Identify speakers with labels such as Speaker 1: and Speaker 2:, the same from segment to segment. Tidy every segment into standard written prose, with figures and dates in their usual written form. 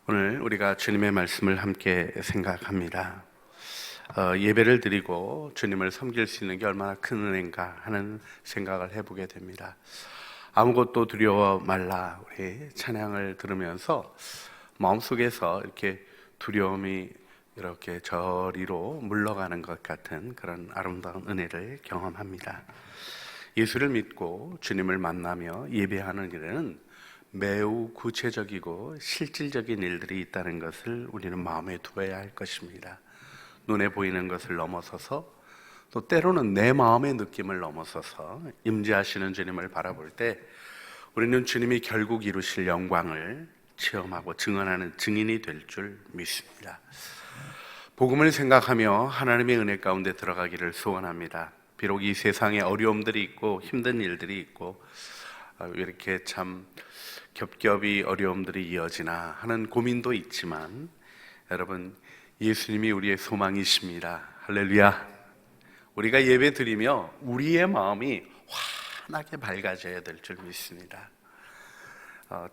Speaker 1: 오늘 우리가 주님의 말씀을 함께 생각합니다. 예배를 드리고 주님을 섬길 수 있는 게 얼마나 큰 은혜인가 하는 생각을 해보게 됩니다. 아무것도 두려워 말라, 우리 찬양을 들으면서 마음속에서 이렇게 두려움이 이렇게 저리로 물러가는 것 같은 그런 아름다운 은혜를 경험합니다. 예수를 믿고 주님을 만나며 예배하는 일에는 매우 구체적이고 실질적인 일들이 있다는 것을 우리는 마음에 두어야 할 것입니다. 눈에 보이는 것을 넘어서서, 또 때로는 내 마음의 느낌을 넘어서서 임재하시는 주님을 바라볼 때 우리는 주님이 결국 이루실 영광을 체험하고 증언하는 증인이 될 줄 믿습니다. 복음을 생각하며 하나님의 은혜 가운데 들어가기를 소원합니다. 비록 이 세상에 어려움들이 있고 힘든 일들이 있고 이렇게 참 겹겹이 어려움들이 이어지나 하는 고민도 있지만, 여러분, 예수님이 우리의 소망이십니다. 할렐루야. 우리가 예배 드리며 우리의 마음이 환하게 밝아져야 될 줄 믿습니다.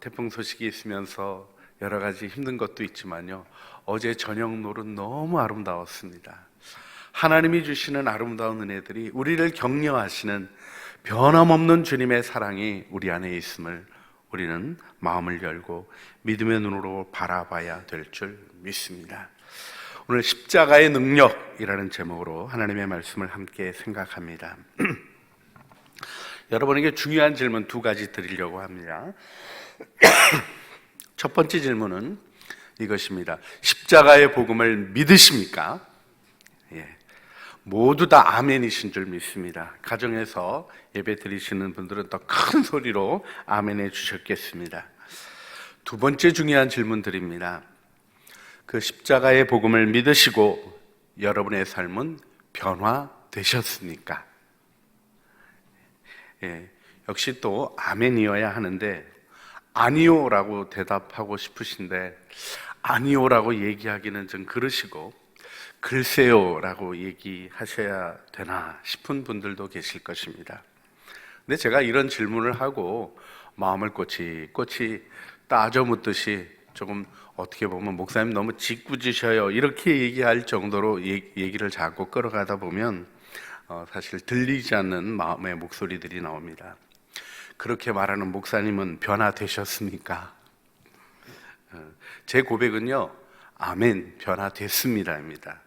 Speaker 1: 태풍 소식이 있으면서 여러 가지 힘든 것도 있지만요, 어제 저녁 노릇 너무 아름다웠습니다. 하나님이 주시는 아름다운 은혜들이, 우리를 격려하시는 변함없는 주님의 사랑이 우리 안에 있음을 우리는 마음을 열고 믿음의 눈으로 바라봐야 될 줄 믿습니다. 오늘 십자가의 능력이라는 제목으로 하나님의 말씀을 함께 생각합니다. 여러분에게 중요한 질문 두 가지 드리려고 합니다. 첫 번째 질문은 이것입니다. 십자가의 복음을 믿으십니까? 모두 다 아멘이신 줄 믿습니다. 가정에서 예배 드리시는 분들은 더 큰 소리로 아멘해 주셨겠습니다. 두 번째 중요한 질문 드립니다. 그 십자가의 복음을 믿으시고 여러분의 삶은 변화되셨습니까? 역시 또 아멘이어야 하는데, 아니요라고 대답하고 싶으신데 아니요라고 얘기하기는 좀 그러시고 글쎄요라고 얘기하셔야 되나 싶은 분들도 계실 것입니다. 근데 제가 이런 질문을 하고 마음을 꼬치꼬치 따져 묻듯이, 조금 어떻게 보면 목사님 너무 짓궂으셔요 이렇게 얘기할 정도로 얘기를 자꾸 끌어가다 보면 사실 들리지 않는 마음의 목소리들이 나옵니다. 그렇게 말하는 목사님은 변화되셨습니까? 제 고백은요, 아멘, 변화됐습니다입니다.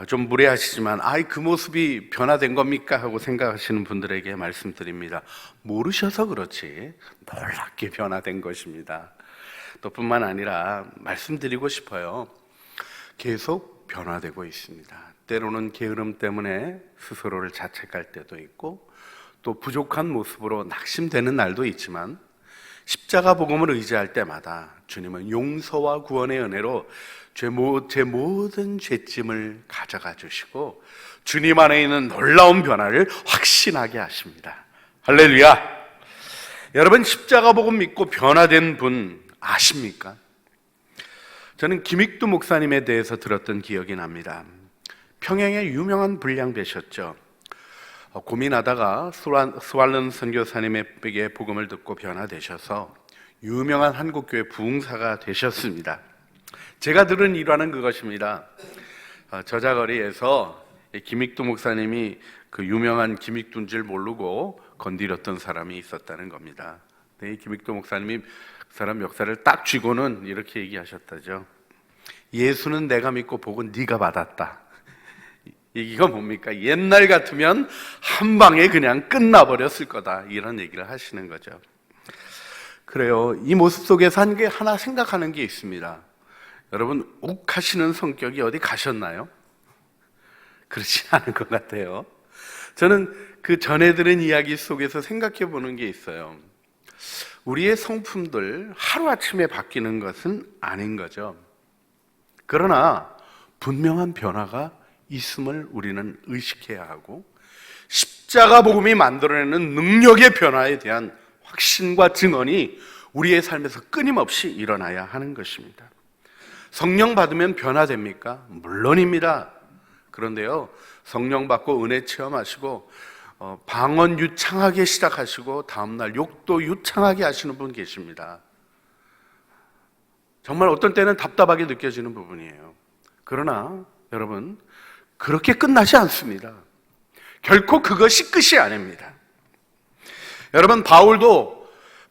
Speaker 1: 좀 무례하시지만 그 모습이 변화된 겁니까? 하고 생각하시는 분들에게 말씀드립니다. 모르셔서 그렇지 놀랍게 변화된 것입니다. 또 뿐만 아니라 말씀드리고 싶어요. 계속 변화되고 있습니다. 때로는 게으름 때문에 스스로를 자책할 때도 있고, 또 부족한 모습으로 낙심되는 날도 있지만, 십자가 복음을 의지할 때마다 주님은 용서와 구원의 은혜로 제 모든 죄짐을 가져가 주시고 주님 안에 있는 놀라운 변화를 확신하게 하십니다. 할렐루야. 여러분, 십자가 복음 믿고 변화된 분 아십니까? 저는 김익두 목사님에 대해서 들었던 기억이 납니다. 평양의 유명한 불량배셨죠. 고민하다가 스왈른 선교사님에게 복음을 듣고 변화되셔서 유명한 한국교회 부흥사가 되셨습니다. 제가 들은 일화는 그것입니다. 저자거리에서 김익두 목사님이 그 유명한 김익두인 줄 모르고 건드렸던 사람이 있었다는 겁니다. 이 김익두 목사님이 그 사람 역사를 딱 쥐고는 이렇게 얘기하셨다죠. 예수는 내가 믿고 복은 네가 받았다. 이게 뭡니까? 옛날 같으면 한 방에 그냥 끝나버렸을 거다, 이런 얘기를 하시는 거죠. 그래요. 이 모습 속에서 한 게 하나 생각하는 게 있습니다. 여러분, 욱하시는 성격이 어디 가셨나요? 그렇지 않은 것 같아요. 저는 그 전에 들은 이야기 속에서 생각해 보는 게 있어요. 우리의 성품들 하루아침에 바뀌는 것은 아닌 거죠. 그러나 분명한 변화가 있음을 우리는 의식해야 하고, 십자가 복음이 만들어내는 능력의 변화에 대한 확신과 증언이 우리의 삶에서 끊임없이 일어나야 하는 것입니다. 성령 받으면 변화됩니까? 물론입니다. 그런데요, 성령 받고 은혜 체험하시고 방언 유창하게 시작하시고 다음날 욕도 유창하게 하시는 분 계십니다. 정말 어떤 때는 답답하게 느껴지는 부분이에요. 그러나 여러분, 그렇게 끝나지 않습니다. 결코 그것이 끝이 아닙니다. 여러분, 바울도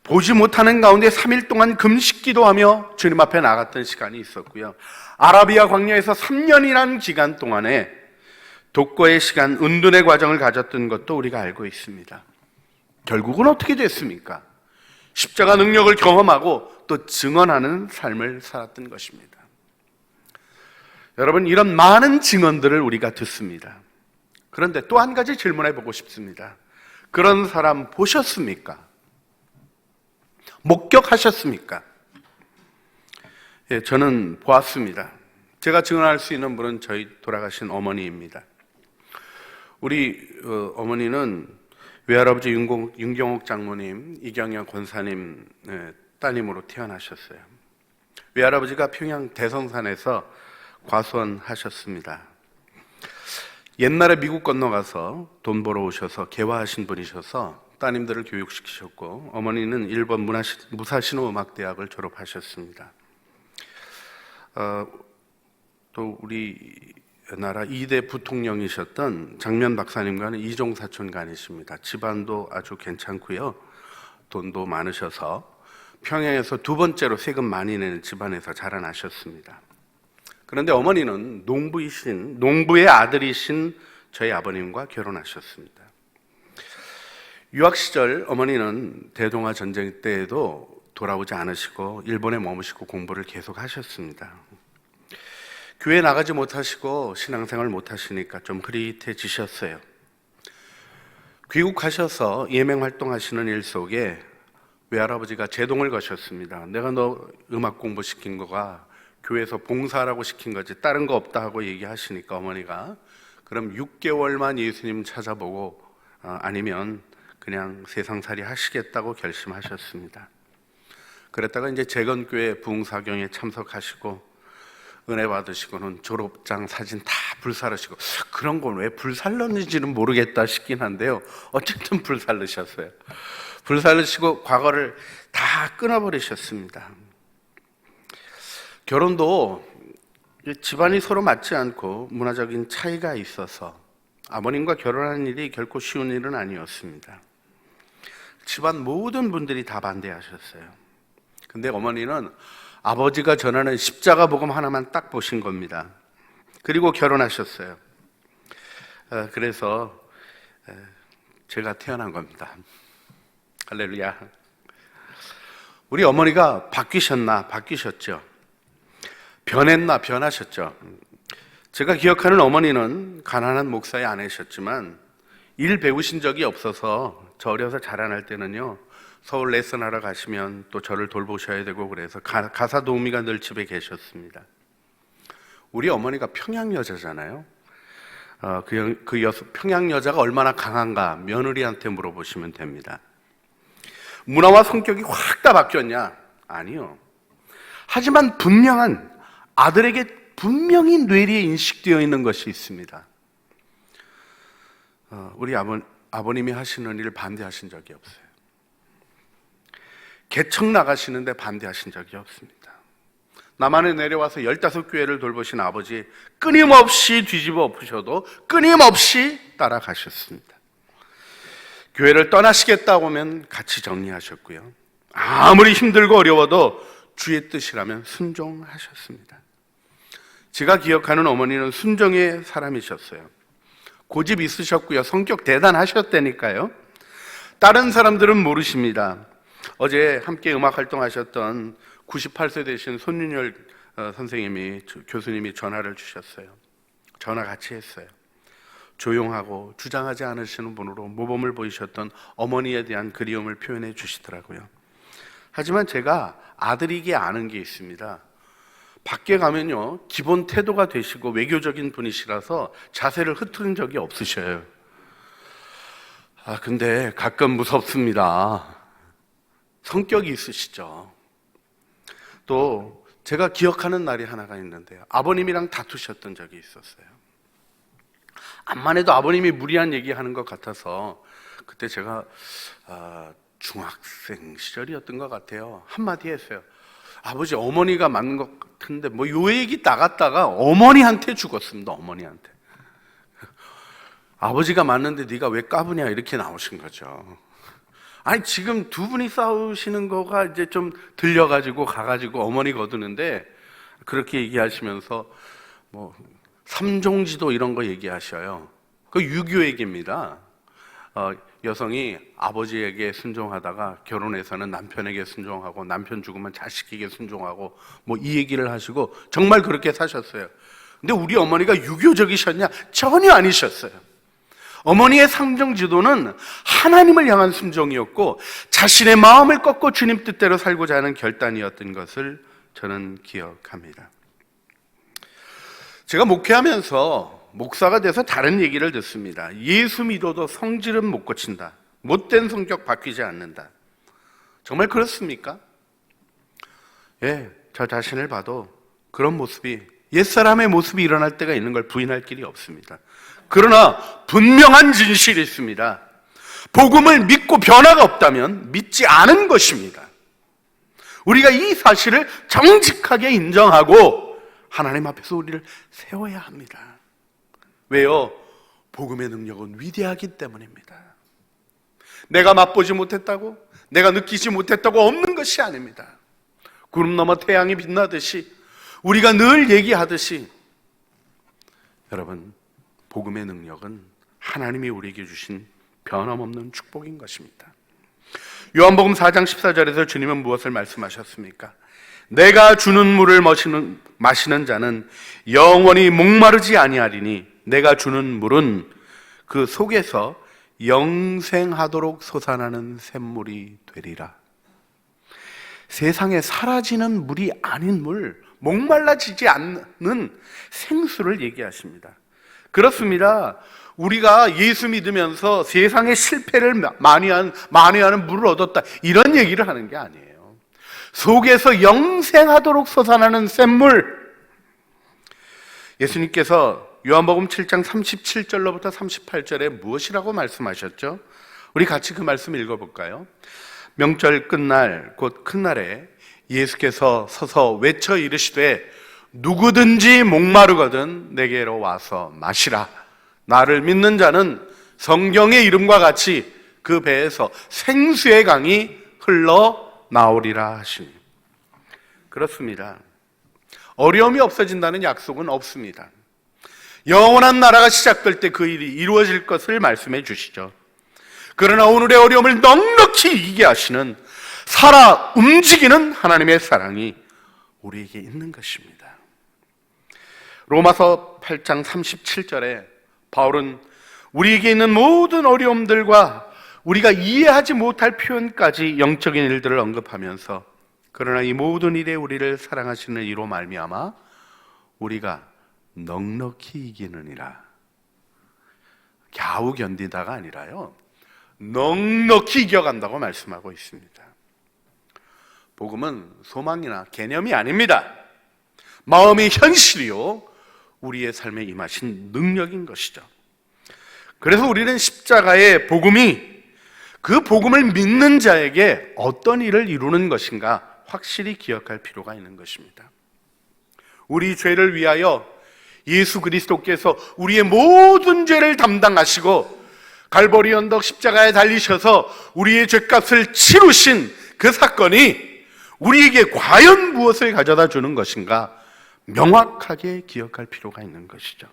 Speaker 1: 보지 못하는 가운데 3일 동안 금식 기도하며 주님 앞에 나갔던 시간이 있었고요. 아라비아 광야에서 3년이라는 기간 동안에 독거의 시간, 은둔의 과정을 가졌던 것도 우리가 알고 있습니다. 결국은 어떻게 됐습니까? 십자가 능력을 경험하고 또 증언하는 삶을 살았던 것입니다. 여러분, 이런 많은 증언들을 우리가 듣습니다. 그런데 또 한 가지 질문해 보고 싶습니다. 그런 사람 보셨습니까? 목격하셨습니까? 예, 저는 보았습니다. 제가 증언할 수 있는 분은 저희 돌아가신 어머니입니다. 우리 어머니는 외할아버지 윤경옥 장모님, 이경영 권사님 따님으로 태어나셨어요. 외할아버지가 평양 대성산에서 과수원하셨습니다. 옛날에 미국 건너가서 돈 벌어 오셔서 개화하신 분이셔서 따님들을 교육시키셨고, 어머니는 일본 무사신호음악대학을 졸업하셨습니다. 또 우리나라 2대 부통령이셨던 장면 박사님과는 이종 사촌간이십니다. 집안도 아주 괜찮고요. 돈도 많으셔서 평양에서 두 번째로 세금 많이 내는 집안에서 자라나셨습니다. 그런데 어머니는 농부의 아들이신 저희 아버님과 결혼하셨습니다. 유학 시절 어머니는 대동아 전쟁 때에도 돌아오지 않으시고 일본에 머무시고 공부를 계속 하셨습니다. 교회 나가지 못하시고 신앙생활 못하시니까 좀 흐릿해지셨어요. 귀국하셔서 예명활동하시는 일 속에 외할아버지가 제동을 거셨습니다. 내가 너 음악 공부시킨 거가 교회에서 봉사하라고 시킨 거지 다른 거 없다 하고 얘기하시니까 어머니가 그럼 6개월만 예수님 찾아보고 아니면 그냥 세상살이 하시겠다고 결심하셨습니다. 그랬다가 이제 재건교회 부흥사경에 참석하시고 은혜 받으시고는 졸업장 사진 다 불사르시고, 그런 걸 왜 불살렀는지는 모르겠다 싶긴 한데요. 어쨌든 불살르셨어요. 불살르시고 과거를 다 끊어버리셨습니다. 결혼도 집안이 서로 맞지 않고 문화적인 차이가 있어서 아버님과 결혼하는 일이 결코 쉬운 일은 아니었습니다. 집안 모든 분들이 다 반대하셨어요. 근데 어머니는 아버지가 전하는 십자가 복음 하나만 딱 보신 겁니다. 그리고 결혼하셨어요. 그래서 제가 태어난 겁니다. 할렐루야. 우리 어머니가 바뀌셨죠. 변하셨죠. 제가 기억하는 어머니는 가난한 목사의 아내셨지만 일 배우신 적이 없어서 저 어려서 자라날 때는요, 서울 레슨하러 가시면 또 저를 돌보셔야 되고 그래서 가사 도우미가 늘 집에 계셨습니다. 우리 어머니가 평양 여자잖아요. 평양 여자가 얼마나 강한가 며느리한테 물어보시면 됩니다. 문화와 성격이 확 다 바뀌었냐? 아니요. 하지만 아들에게 분명히 뇌리에 인식되어 있는 것이 있습니다. 우리 아버님이 하시는 일을 반대하신 적이 없어요. 개척 나가시는데 반대하신 적이 없습니다. 남한에 내려와서 15교회를 돌보신 아버지 끊임없이 뒤집어 엎으셔도 끊임없이 따라가셨습니다. 교회를 떠나시겠다고 하면 같이 정리하셨고요. 아무리 힘들고 어려워도 주의 뜻이라면 순종하셨습니다. 제가 기억하는 어머니는 순종의 사람이셨어요. 고집 있으셨고요. 성격 대단하셨다니까요. 다른 사람들은 모르십니다. 어제 함께 음악 활동하셨던 98세 되신 손윤열 교수님이 전화를 주셨어요. 전화 같이 했어요. 조용하고 주장하지 않으시는 분으로 모범을 보이셨던 어머니에 대한 그리움을 표현해 주시더라고요. 하지만 제가 아들이기에 아는 게 있습니다. 밖에 가면요, 기본 태도가 되시고 외교적인 분이시라서 자세를 흐트린 적이 없으셔요. 근데 가끔 무섭습니다. 성격이 있으시죠. 또 제가 기억하는 날이 하나가 있는데요, 아버님이랑 다투셨던 적이 있었어요. 암만 해도 아버님이 무리한 얘기하는 것 같아서 그때 제가 중학생 시절이었던 것 같아요. 한마디 했어요. 아버지 어머니가 맞는 것 같은데 뭐 요 얘기 나갔다가 어머니한테 죽었습니다. 어머니한테. 아버지가 맞는데 네가 왜 까부냐 이렇게 나오신 거죠. 아니 지금 두 분이 싸우시는 거가 이제 좀 들려가지고 가가지고 어머니 거두는데 그렇게 얘기하시면서 뭐 삼종지도 이런 거 얘기하셔요. 그 유교 얘기입니다. 여성이 아버지에게 순종하다가 결혼해서는 남편에게 순종하고 남편 죽으면 자식에게 순종하고 뭐 이 얘기를 하시고 정말 그렇게 사셨어요. 근데 우리 어머니가 유교적이셨냐? 전혀 아니셨어요. 어머니의 삼종지도는 하나님을 향한 순종이었고 자신의 마음을 꺾고 주님 뜻대로 살고자 하는 결단이었던 것을 저는 기억합니다. 제가 목회하면서 목사가 돼서 다른 얘기를 듣습니다. 예수 믿어도 성질은 못 고친다. 못된 성격 바뀌지 않는다. 정말 그렇습니까? 예, 저 자신을 봐도 그런 모습이 옛사람의 모습이 일어날 때가 있는 걸 부인할 길이 없습니다. 그러나 분명한 진실이 있습니다. 복음을 믿고 변화가 없다면 믿지 않은 것입니다. 우리가 이 사실을 정직하게 인정하고 하나님 앞에서 우리를 세워야 합니다. 왜요? 복음의 능력은 위대하기 때문입니다. 내가 맛보지 못했다고, 내가 느끼지 못했다고 없는 것이 아닙니다. 구름 너머 태양이 빛나듯이 우리가 늘 얘기하듯이 여러분, 복음의 능력은 하나님이 우리에게 주신 변함없는 축복인 것입니다. 요한복음 4장 14절에서 주님은 무엇을 말씀하셨습니까? 내가 주는 물을 마시는 자는 영원히 목마르지 아니하리니 내가 주는 물은 그 속에서 영생하도록 솟아나는 샘물이 되리라. 세상에 사라지는 물이 아닌 물, 목말라지지 않는 생수를 얘기하십니다. 그렇습니다. 우리가 예수 믿으면서 세상의 실패를 만회하는 물을 얻었다 이런 얘기를 하는 게 아니에요. 속에서 영생하도록 솟아나는 샘물. 예수님께서 요한복음 7장 37절로부터 38절에 무엇이라고 말씀하셨죠? 우리 같이 그 말씀 읽어볼까요? 명절 끝날 곧 큰 날에 예수께서 서서 외쳐 이르시되 누구든지 목마르거든 내게로 와서 마시라. 나를 믿는 자는 성경의 이름과 같이 그 배에서 생수의 강이 흘러나오리라 하시니. 그렇습니다. 어려움이 없어진다는 약속은 없습니다. 영원한 나라가 시작될 때 그 일이 이루어질 것을 말씀해 주시죠. 그러나 오늘의 어려움을 넉넉히 이기게 하시는 살아 움직이는 하나님의 사랑이 우리에게 있는 것입니다. 로마서 8장 37절에 바울은 우리에게 있는 모든 어려움들과 우리가 이해하지 못할 표현까지 영적인 일들을 언급하면서 그러나 이 모든 일에 우리를 사랑하시는 이로 말미암아 우리가 넉넉히 이기느니라. 겨우 견디다가 아니라요, 넉넉히 이겨간다고 말씀하고 있습니다. 복음은 소망이나 개념이 아닙니다. 마음의 현실이요 우리의 삶에 임하신 능력인 것이죠. 그래서 우리는 십자가의 복음이 그 복음을 믿는 자에게 어떤 일을 이루는 것인가 확실히 기억할 필요가 있는 것입니다. 우리 죄를 위하여 예수 그리스도께서 우리의 모든 죄를 담당하시고 갈보리 언덕 십자가에 달리셔서 우리의 죄값을 치루신 그 사건이 우리에게 과연 무엇을 가져다 주는 것인가 명확하게 기억할 필요가 있는 것이죠.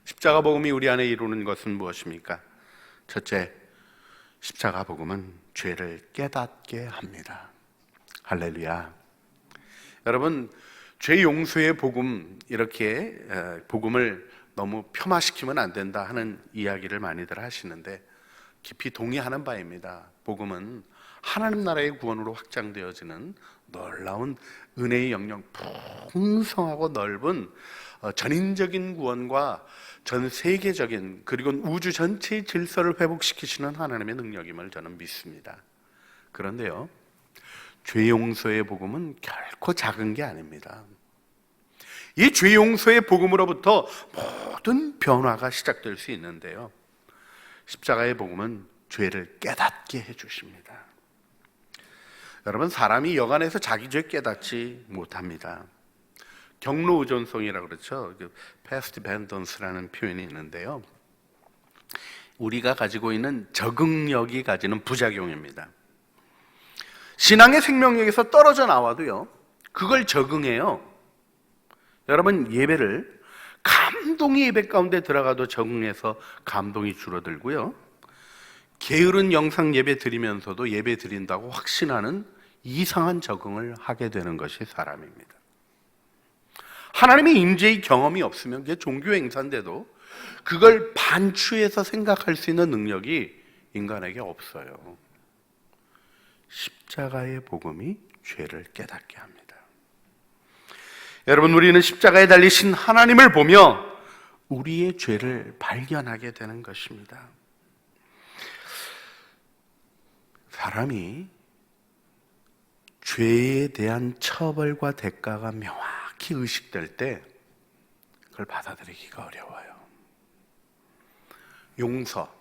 Speaker 1: 십자가 복음이 우리 안에 이루는 것은 무엇입니까? 첫째, 십자가 복음은 죄를 깨닫게 합니다. 할렐루야. 여러분, 죄 용서의 복음, 이렇게 복음을 너무 폄하시키면 안 된다 하는 이야기를 많이들 하시는데 깊이 동의하는 바입니다. 복음은 하나님 나라의 구원으로 확장되어지는 놀라운 은혜의 영역, 풍성하고 넓은 전인적인 구원과 전 세계적인 그리고 우주 전체의 질서를 회복시키시는 하나님의 능력임을 저는 믿습니다. 그런데요, 죄 용서의 복음은 결코 작은 게 아닙니다. 이 죄 용서의 복음으로부터 모든 변화가 시작될 수 있는데요, 십자가의 복음은 죄를 깨닫게 해주십니다. 여러분, 사람이 여간해서 자기 죄 깨닫지 못합니다. 경로 의존성이라고 그렇죠. past dependence라는 표현이 있는데요, 우리가 가지고 있는 적응력이 가지는 부작용입니다. 신앙의 생명력에서 떨어져 나와도요, 그걸 적응해요. 여러분, 예배를 감동이 예배 가운데 들어가도 적응해서 감동이 줄어들고요, 게으른 영상 예배 드리면서도 예배 드린다고 확신하는 이상한 적응을 하게 되는 것이 사람입니다. 하나님의 임재의 경험이 없으면 그게 종교 행사인데도 그걸 반추해서 생각할 수 있는 능력이 인간에게 없어요. 십자가의 복음이 죄를 깨닫게 합니다. 여러분, 우리는 십자가에 달리신 하나님을 보며 우리의 죄를 발견하게 되는 것입니다. 사람이 죄에 대한 처벌과 대가가 명확히 의식될 때 그걸 받아들이기가 어려워요. 용서,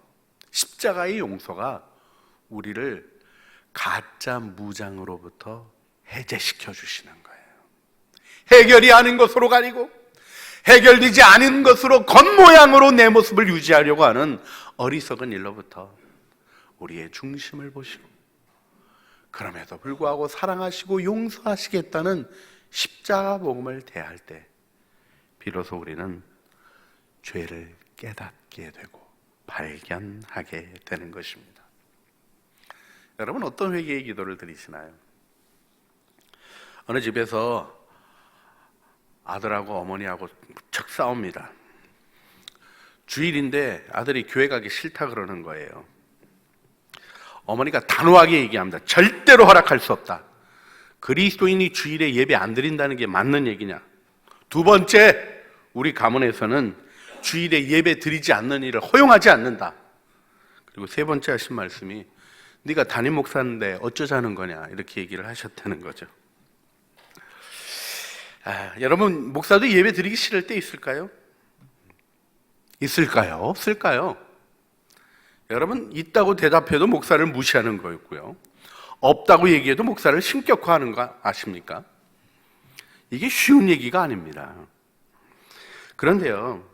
Speaker 1: 십자가의 용서가 우리를 가짜 무장으로부터 해제시켜 주시는 거예요. 해결이 아닌 것으로 가리고 해결되지 않은 것으로 겉모양으로 내 모습을 유지하려고 하는 어리석은 일로부터 우리의 중심을 보시고 그럼에도 불구하고 사랑하시고 용서하시겠다는 십자가 복음을 대할 때 비로소 우리는 죄를 깨닫게 되고 발견하게 되는 것입니다. 여러분, 어떤 회개의 기도를 드리시나요? 어느 집에서 아들하고 어머니하고 무척 싸웁니다. 주일인데 아들이 교회 가기 싫다 그러는 거예요. 어머니가 단호하게 얘기합니다. 절대로 허락할 수 없다. 그리스도인이 주일에 예배 안 드린다는 게 맞는 얘기냐? 두 번째, 우리 가문에서는 주일에 예배 드리지 않는 일을 허용하지 않는다. 그리고 세 번째 하신 말씀이 네가 담임 목사인데 어쩌자는 거냐, 이렇게 얘기를 하셨다는 거죠. 여러분, 목사도 예배 드리기 싫을 때 있을까요? 있을까요? 없을까요? 여러분, 있다고 대답해도 목사를 무시하는 거였고요, 없다고 얘기해도 목사를 신격화하는 거 아십니까? 이게 쉬운 얘기가 아닙니다. 그런데요,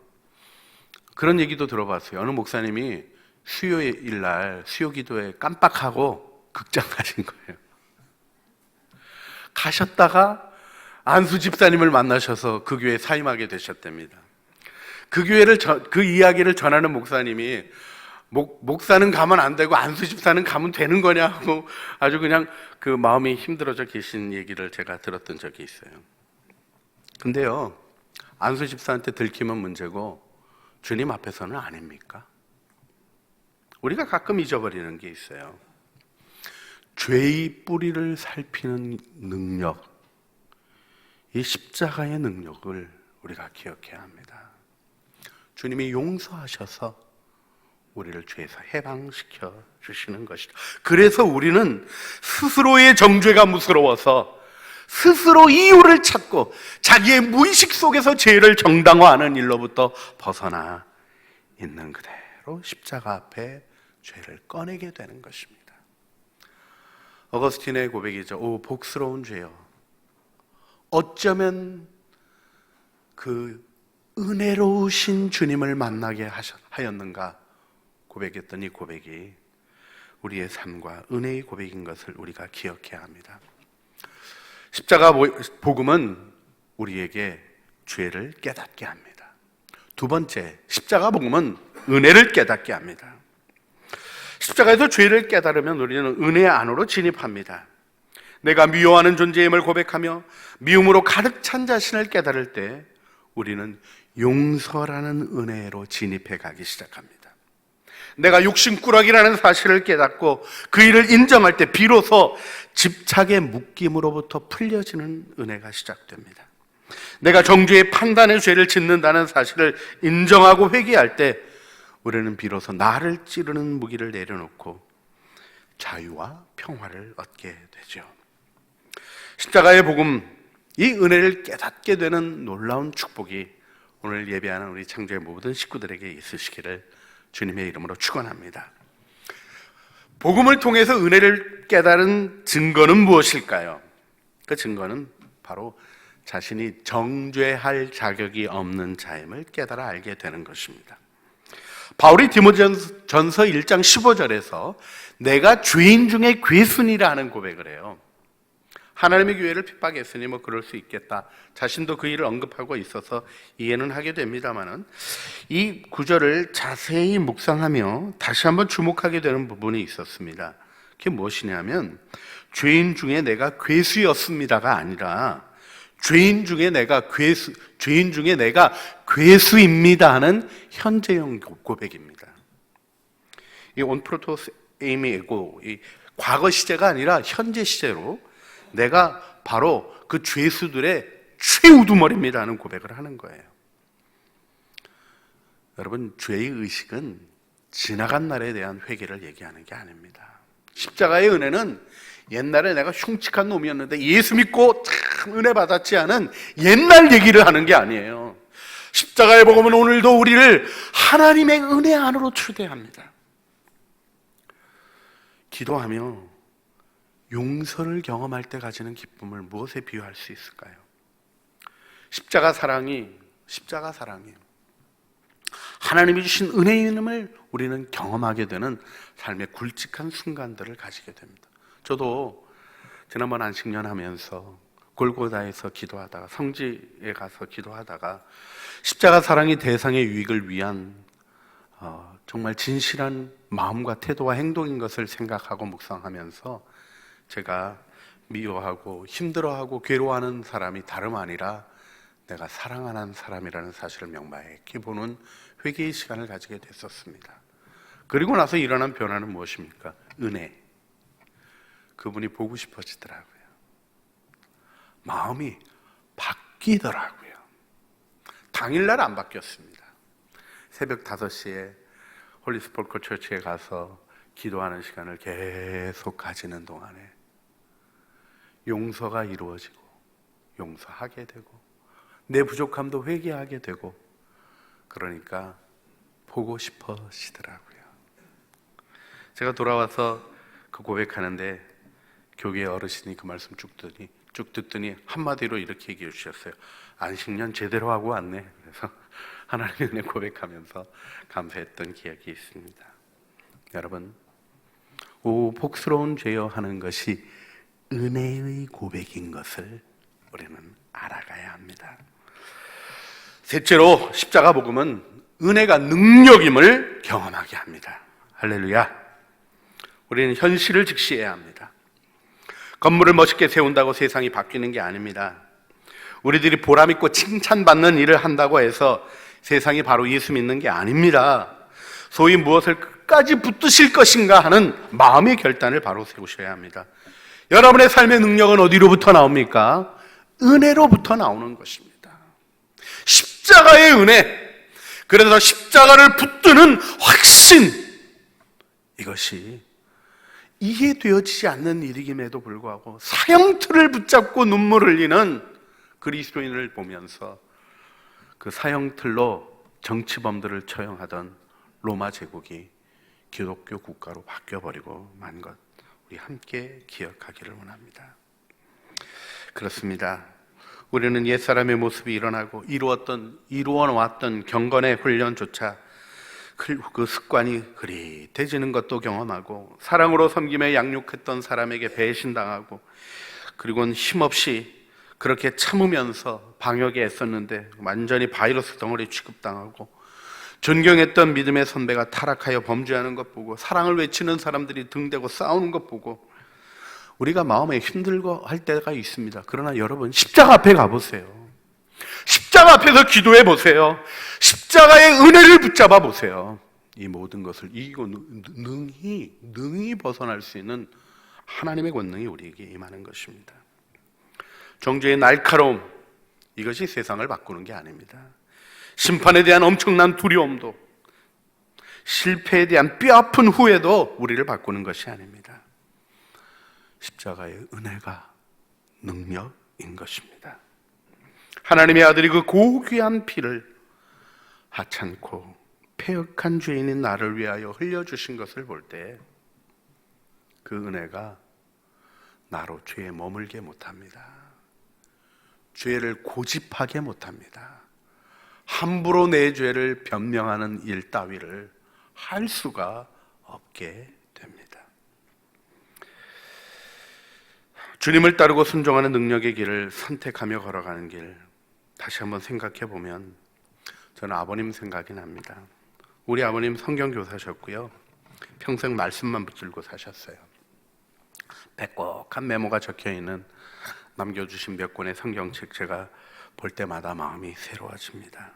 Speaker 1: 그런 얘기도 들어봤어요. 어느 목사님이 수요일 날 수요 기도에 깜빡하고 극장 가신 거예요. 가셨다가 안수 집사님을 만나셔서 그 교회에 사임하게 되셨답니다. 그 이야기를 전하는 목사님이 목사는 가면 안 되고 안수 집사는 가면 되는 거냐고 아주 그냥 그 마음이 힘들어져 계신 얘기를 제가 들었던 적이 있어요. 근데요, 안수 집사한테 들키면 문제고 주님 앞에서는 아닙니까? 우리가 가끔 잊어버리는 게 있어요. 죄의 뿌리를 살피는 능력, 이 십자가의 능력을 우리가 기억해야 합니다. 주님이 용서하셔서 우리를 죄에서 해방시켜 주시는 것이다. 그래서 우리는 스스로의 정죄가 무서워서 스스로 이유를 찾고 자기의 무의식 속에서 죄를 정당화하는 일로부터 벗어나 있는 그대로 십자가 앞에 죄를 꺼내게 되는 것입니다. 어거스틴의 고백이죠. 오 복스러운 죄여, 어쩌면 그 은혜로우신 주님을 만나게 하였는가 고백했던 이 고백이 우리의 삶과 은혜의 고백인 것을 우리가 기억해야 합니다. 십자가 복음은 우리에게 죄를 깨닫게 합니다. 두 번째, 십자가 복음은 은혜를 깨닫게 합니다. 십자가에서 죄를 깨달으면 우리는 은혜 안으로 진입합니다. 내가 미워하는 존재임을 고백하며 미움으로 가득 찬 자신을 깨달을 때 우리는 용서라는 은혜로 진입해 가기 시작합니다. 내가 육신꾸러기라는 사실을 깨닫고 그 일을 인정할 때 비로소 집착의 묶임으로부터 풀려지는 은혜가 시작됩니다. 내가 정죄의 판단의 죄를 짓는다는 사실을 인정하고 회개할 때 우리는 비로소 나를 찌르는 무기를 내려놓고 자유와 평화를 얻게 되죠. 십자가의 복음, 이 은혜를 깨닫게 되는 놀라운 축복이 오늘 예배하는 우리 창조의 모든 식구들에게 있으시기를 주님의 이름으로 축원합니다. 복음을 통해서 은혜를 깨달은 증거는 무엇일까요? 그 증거는 바로 자신이 정죄할 자격이 없는 자임을 깨달아 알게 되는 것입니다. 바울이 디모데전서 1장 15절에서 내가 죄인 중에 괴순이라 하는 고백을 해요. 하나님의 교회를 핍박했으니 뭐 그럴 수 있겠다. 자신도 그 일을 언급하고 있어서 이해는 하게 됩니다만은 이 구절을 자세히 묵상하며 다시 한번 주목하게 되는 부분이 있었습니다. 그게 무엇이냐면 죄인 중에 내가 괴수였습니다가 아니라 죄인 중에 내가 괴수입니다 하는 현재형 고백입니다. 이 온프로토스 에이미고 이 과거 시제가 아니라 현재 시제로 내가 바로 그 죄수들의 최우두머리입니다 하는 고백을 하는 거예요. 여러분, 죄의 의식은 지나간 날에 대한 회개를 얘기하는 게 아닙니다. 십자가의 은혜는 옛날에 내가 흉측한 놈이었는데 예수 믿고 참 은혜 받았지 않은 옛날 얘기를 하는 게 아니에요. 십자가의 복음은 오늘도 우리를 하나님의 은혜 안으로 초대합니다. 기도하며 용서를 경험할 때 가지는 기쁨을 무엇에 비유할 수 있을까요? 십자가 사랑이 하나님이 주신 은혜임을 우리는 경험하게 되는 삶의 굵직한 순간들을 가지게 됩니다. 저도 지난번 안식년 하면서 골고다에서 기도하다가 성지에 가서 기도하다가 십자가 사랑이 대상의 유익을 위한 정말 진실한 마음과 태도와 행동인 것을 생각하고 묵상하면서 제가 미워하고 힘들어하고 괴로워하는 사람이 다름 아니라 내가 사랑하는 사람이라는 사실을 명확히 보는 회개의 시간을 가지게 됐었습니다. 그리고 나서 일어난 변화는 무엇입니까? 은혜. 그분이 보고 싶어지더라고요. 마음이 바뀌더라고요. 당일날 안 바뀌었습니다. 새벽 5시에 홀리스폴커 처치에 가서 기도하는 시간을 계속 가지는 동안에 용서가 이루어지고 용서하게 되고 내 부족함도 회개하게 되고 그러니까 보고 싶어지더라고요. 제가 돌아와서 그 고백하는데 교회 어르신이 그 말씀 쭉 듣더니 한마디로 이렇게 얘기해 주셨어요. 안식년 제대로 하고 왔네. 그래서 하나님의 은혜 고백하면서 감사했던 기억이 있습니다. 여러분, 오 복스러운 죄여 하는 것이 은혜의 고백인 것을 우리는 알아가야 합니다. 셋째로 십자가 복음은 은혜가 능력임을 경험하게 합니다. 할렐루야. 우리는 현실을 직시해야 합니다. 건물을 멋있게 세운다고 세상이 바뀌는 게 아닙니다. 우리들이 보람있고 칭찬받는 일을 한다고 해서 세상이 바로 예수 믿는 게 아닙니다. 소위 무엇을 끝까지 붙드실 것인가 하는 마음의 결단을 바로 세우셔야 합니다. 여러분의 삶의 능력은 어디로부터 나옵니까? 은혜로부터 나오는 것입니다. 십자가의 은혜. 그래서 십자가를 붙드는 확신. 이것이 이해되어지지 않는 일임에도 불구하고 사형틀을 붙잡고 눈물을 흘리는 그리스도인을 보면서 그 사형틀로 정치범들을 처형하던 로마 제국이 기독교 국가로 바뀌어버리고 만 것 우리 함께 기억하기를 원합니다. 그렇습니다. 우리는 옛사람의 모습이 이루어왔던 경건의 훈련조차 그 습관이 흐릿해지는 것도 경험하고 사랑으로 섬김에 양육했던 사람에게 배신당하고 그리고는 힘없이 그렇게 참으면서 방역에 애썼는데 완전히 바이러스 덩어리 취급당하고 존경했던 믿음의 선배가 타락하여 범죄하는 것 보고 사랑을 외치는 사람들이 등대고 싸우는 것 보고 우리가 마음에 힘들고 할 때가 있습니다. 그러나 여러분 십자가 앞에 가보세요. 십자가 앞에서 기도해 보세요. 십자가의 은혜를 붙잡아 보세요. 이 모든 것을 이기고 능히 벗어날 수 있는 하나님의 권능이 우리에게 임하는 것입니다. 정죄의 날카로움, 이것이 세상을 바꾸는 게 아닙니다. 심판에 대한 엄청난 두려움도, 실패에 대한 뼈아픈 후회도 우리를 바꾸는 것이 아닙니다. 십자가의 은혜가 능력인 것입니다. 하나님의 아들이 그 고귀한 피를 하찮고 패역한 죄인인 나를 위하여 흘려주신 것을 볼 때 그 은혜가 나로 죄에 머물게 못합니다. 죄를 고집하게 못합니다. 함부로 내 죄를 변명하는 일 따위를 할 수가 없게 됩니다. 주님을 따르고 순종하는 능력의 길을 선택하며 걸어가는 길, 다시 한번 생각해 보면 저는 아버님 생각이 납니다. 우리 아버님 성경교사셨고요, 평생 말씀만 붙들고 사셨어요. 백곡한 메모가 적혀있는 남겨주신 몇 권의 성경책 제가 볼 때마다 마음이 새로워집니다.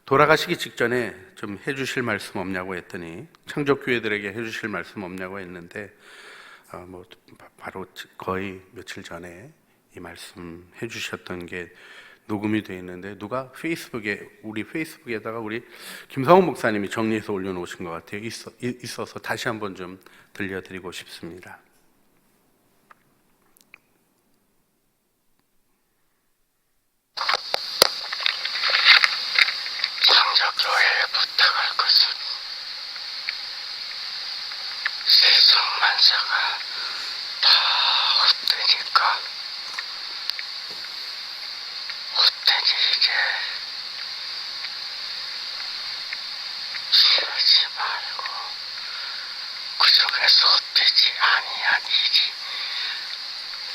Speaker 1: 돌아가시기 직전에 좀 해주실 말씀 없냐고 했더니, 창조교회들에게 해주실 말씀 없냐고 했는데 바로 거의 며칠 전에 이 말씀 해주셨던 게 녹음이 되어 있는데, 누가 우리 페이스북에다가 우리 김성훈 목사님이 정리해서 올려놓으신 것 같아요. 있어서 다시 한번 좀 들려드리고 싶습니다.
Speaker 2: 창조교회에 부탁할 것은 세상 만사가 다 헛되니까 헛된 일에 취하지 말고 그 중에서 헛되지 아니한 일이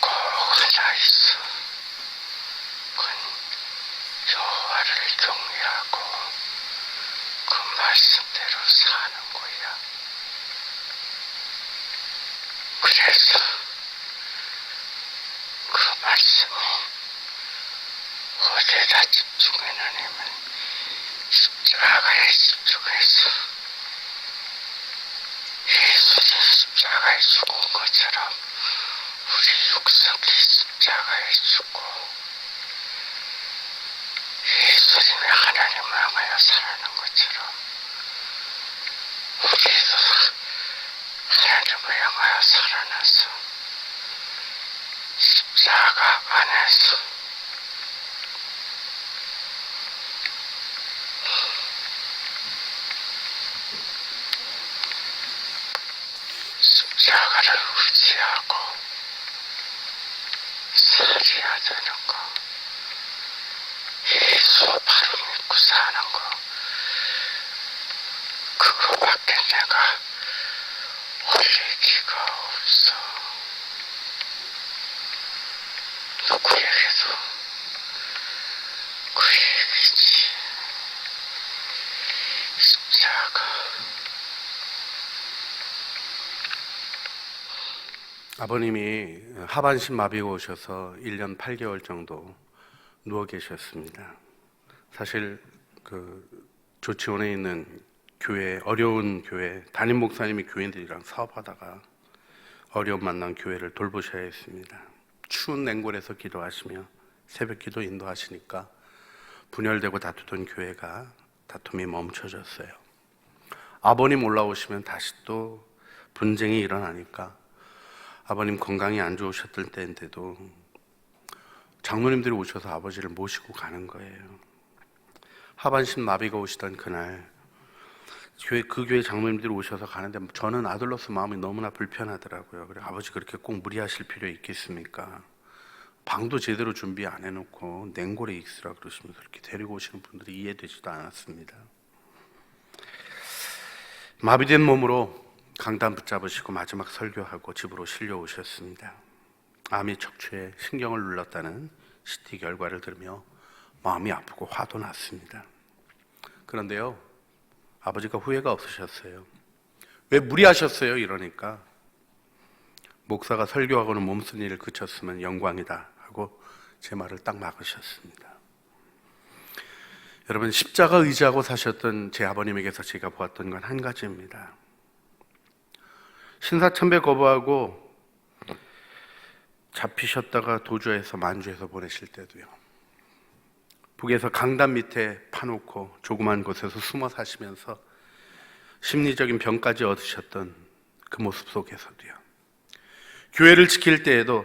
Speaker 2: 꼭 하나 있어. 그건 여호와를 경외하고 그 말씀대로 사는 거야. 그래서 그 말씀이 어디에다 집중했느냐면 십자가에 집중해서 예수님 십자가에 죽은 것처럼 우리 육성이 십자가에 죽고 예수님이 하나님을 향하여 살아가는 것처럼 우리도 하나님을 향하여 살아나서 십자가 안에서 십자가를 의지하고 살아야 되는 거, 예수 바로 믿고 사는 거, 그거밖에 내가 올리기가 없어. 누구에게도 그 얘기지. 십자가.
Speaker 1: 아버님이 하반신 마비가 오셔서 1년 8개월 정도 누워 계셨습니다. 사실 조치원에 있는 교회, 어려운 교회, 담임 목사님이 교인들이랑 사업하다가 어려움 만난 교회를 돌보셔야 했습니다. 추운 냉골에서 기도하시며 새벽 기도 인도하시니까 분열되고 다투던 교회가 다툼이 멈춰졌어요. 아버님 올라오시면 다시 또 분쟁이 일어나니까 아버님 건강이 안 좋으셨던 때인데도 장로님들이 오셔서 아버지를 모시고 가는 거예요. 하반신 마비가 오시던 그날 그 교회 장로님들이 오셔서 가는데 저는 아들로서 마음이 너무나 불편하더라고요. 그래, 아버지 그렇게 꼭 무리하실 필요 있겠습니까? 방도 제대로 준비 안 해놓고 냉골에 있으라 그러시면서 이렇게 데리고 오시는 분들이 이해되지도 않았습니다. 마비된 몸으로 강단 붙잡으시고 마지막 설교하고 집으로 실려오셨습니다. 암이 척추에 신경을 눌렀다는 CT 결과를 들으며 마음이 아프고 화도 났습니다. 그런데요, 아버지가 후회가 없으셨어요. 왜 무리하셨어요? 이러니까 목사가 설교하고는 몸쓴 일을 그쳤으면 영광이다 하고 제 말을 딱 막으셨습니다. 여러분, 십자가 의지하고 사셨던 제 아버님에게서 제가 보았던 건 한 가지입니다. 신사참배 거부하고 잡히셨다가 도주해서 만주에서 보내실 때도요, 북에서 강단 밑에 파놓고 조그만 곳에서 숨어 사시면서 심리적인 병까지 얻으셨던 그 모습 속에서도요, 교회를 지킬 때에도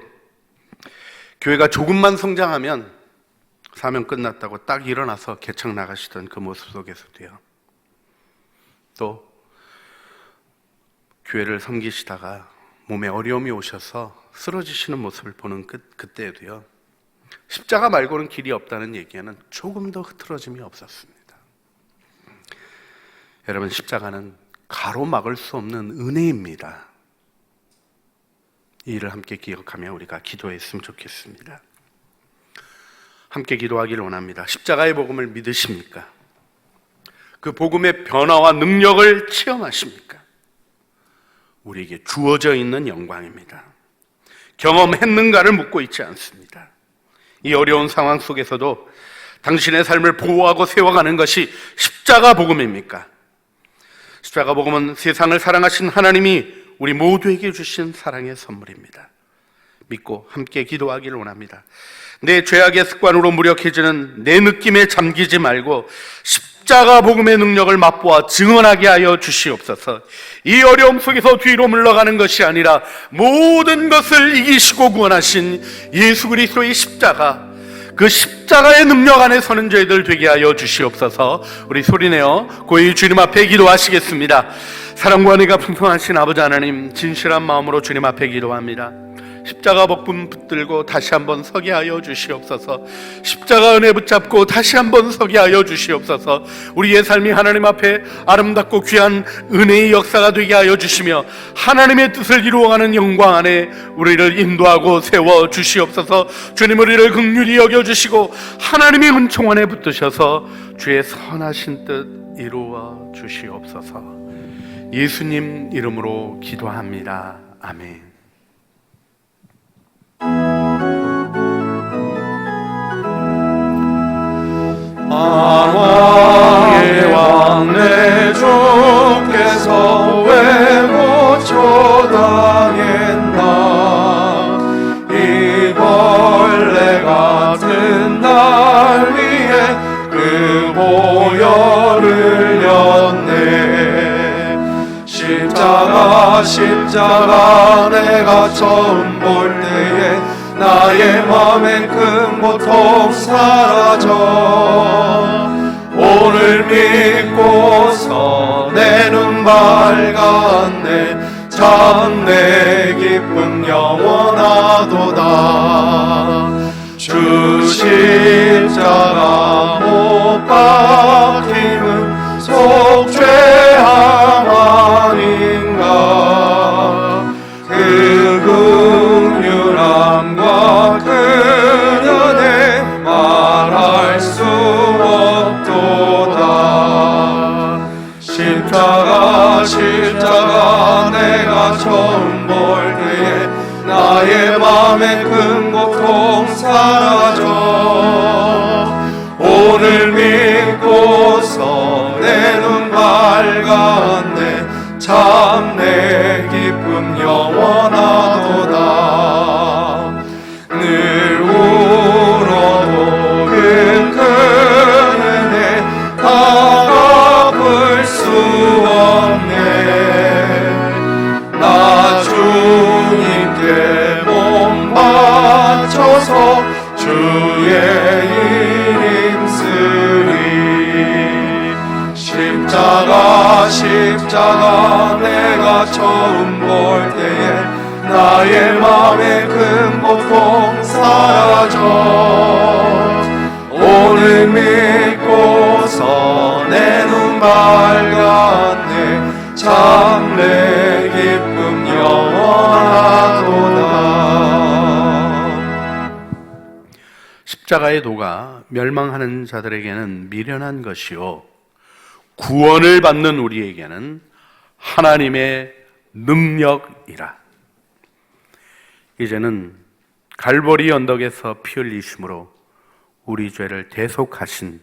Speaker 1: 교회가 조금만 성장하면 사명 끝났다고 딱 일어나서 개척 나가시던 그 모습 속에서도요, 또 교회를 섬기시다가 몸에 어려움이 오셔서 쓰러지시는 모습을 보는 그때에도요, 십자가 말고는 길이 없다는 얘기에는 조금도 흐트러짐이 없었습니다. 여러분, 십자가는 가로막을 수 없는 은혜입니다. 이 일을 함께 기억하며 우리가 기도했으면 좋겠습니다. 함께 기도하기를 원합니다. 십자가의 복음을 믿으십니까? 그 복음의 변화와 능력을 체험하십니까? 우리에게 주어져 있는 영광입니다. 경험했는가를 묻고 있지 않습니다. 이 어려운 상황 속에서도 당신의 삶을 보호하고 세워가는 것이 십자가 복음입니까? 십자가 복음은 세상을 사랑하신 하나님이 우리 모두에게 주신 사랑의 선물입니다. 믿고 함께 기도하기를 원합니다. 내 죄악의 습관으로 무력해지는 내 느낌에 잠기지 말고 십자가 복음의 능력을 맛보아 증언하게 하여 주시옵소서. 이 어려움 속에서 뒤로 물러가는 것이 아니라 모든 것을 이기시고 구원하신 예수 그리스도의 십자가, 그 십자가의 능력 안에 서는 저희들 되게 하여 주시옵소서. 우리 소리내어 고이 주님 앞에 기도하시겠습니다. 사랑과 은혜가 풍성하신 아버지 하나님, 진실한 마음으로 주님 앞에 기도합니다. 십자가 복음 붙들고 다시 한번 서게 하여 주시옵소서. 십자가 은혜 붙잡고 다시 한번 서게 하여 주시옵소서. 우리의 삶이 하나님 앞에 아름답고 귀한 은혜의 역사가 되게 하여 주시며 하나님의 뜻을 이루어가는 영광 안에 우리를 인도하고 세워 주시옵소서. 주님, 우리를 긍휼히 여겨주시고 하나님의 은총 안에 붙드셔서 주의 선하신 뜻 이루어 주시옵소서. 예수님 이름으로 기도합니다. 아멘.
Speaker 3: 만왕의 왕 내 주께서 왜 고초당했나. 이 벌레 같은 날 위해 그 보혈을 흘렸네. 십자가 내가 처음 볼 때에 나의 맘엔 큰 고통 사라져. 오늘 믿고서 내 눈 밝았네. 참 내 기쁨 영원하도다. 주 십자가 못 박힘은 속죄함 아닌가. 그 긍휼함과 그 은혜 말할 수 없도다. 십자가 내가 처음 볼 때에 나의 맘에 큰 고통 사라져. 오늘 믿고서 내 눈 밝았네. 참 내 기쁨 영원하도다. 늘 울어도 큰 은혜 다 갚을 수 없네. 나 주님께 몸 바쳐서 주의 일 힘쓰리. 십자가 내가 처음 볼 때에 나의 맘에 큰 고통 사라져. 오늘 믿고서 내 눈 밝았네. 참 내 기쁨 영원하도다.
Speaker 1: 십자가의 도가 멸망하는 자들에게는 미련한 것이요, 구원을 받는 우리에게는 하나님의 능력이라. 이제는 갈보리 언덕에서 피 흘리심으로 우리 죄를 대속하신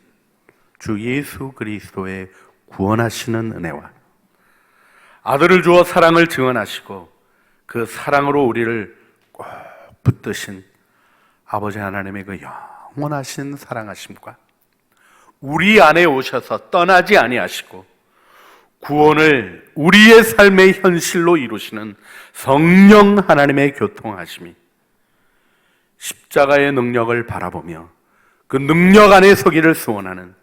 Speaker 1: 주 예수 그리스도의 구원하시는 은혜와 아들을 주어 사랑을 증언하시고 그 사랑으로 우리를 꼭 붙드신 아버지 하나님의 그 영원하신 사랑하심과 우리 안에 오셔서 떠나지 아니하시고 구원을 우리의 삶의 현실로 이루시는 성령 하나님의 교통하심이 십자가의 능력을 바라보며 그 능력 안에 서기를 소원하는,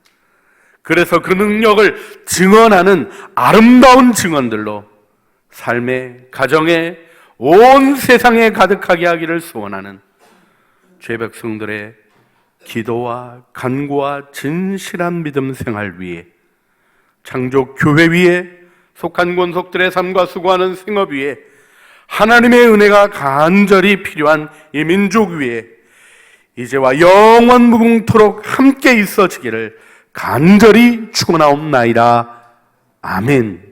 Speaker 1: 그래서 그 능력을 증언하는 아름다운 증언들로 삶의, 가정의, 온 세상에 가득하게 하기를 소원하는 죄 백성들의 기도와 간구와 진실한 믿음 생활 위에, 창조 교회 위에, 속한 권속들의 삶과 수고하는 생업 위에, 하나님의 은혜가 간절히 필요한 이 민족 위에 이제와 영원 무궁토록 함께 있어지기를 간절히 축원하옵나이다. 아멘.